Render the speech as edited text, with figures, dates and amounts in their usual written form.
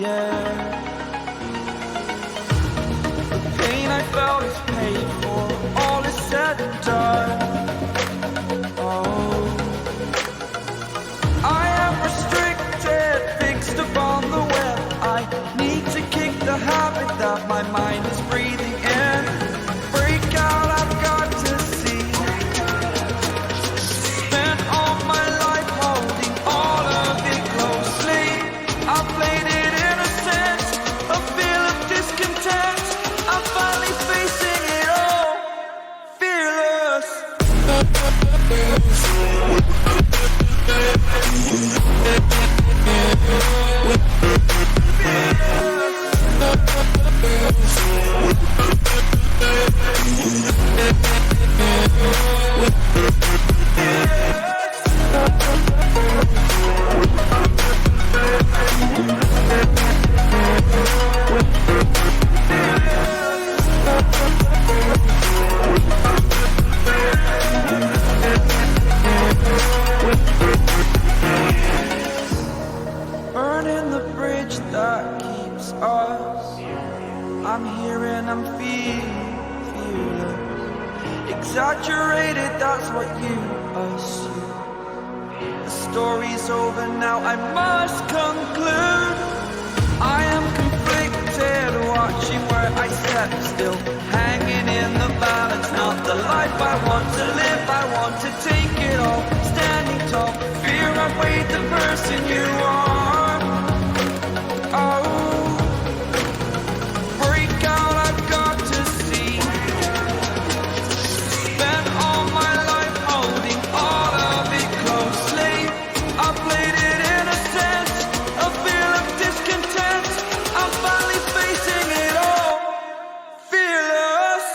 air. The pain I felt is paid for, all is said and done. Oh, I am restricted, fixed upon the web. I need to kick the habit that my mind is breathing in. Break out, I've got to see. Spent all my life holding all of it closely. I played it innocent, a feel of discontent. I'm finally facing it all, fearless. Burning the bridge that keeps us. I'm here and I'm feeling exaggerated, that's what you assume. The story's over now, I must conclude. I am conflicted, watching where I step still, hanging in the balance. Not the life I want to live, I want to take it all. Standing tall, fear I've weighed the person you are. Oh, break out, I've got to see. Spent all my life holding all of it closely. I played it innocent, a feel of discontent. I'm finally facing it all, fearless.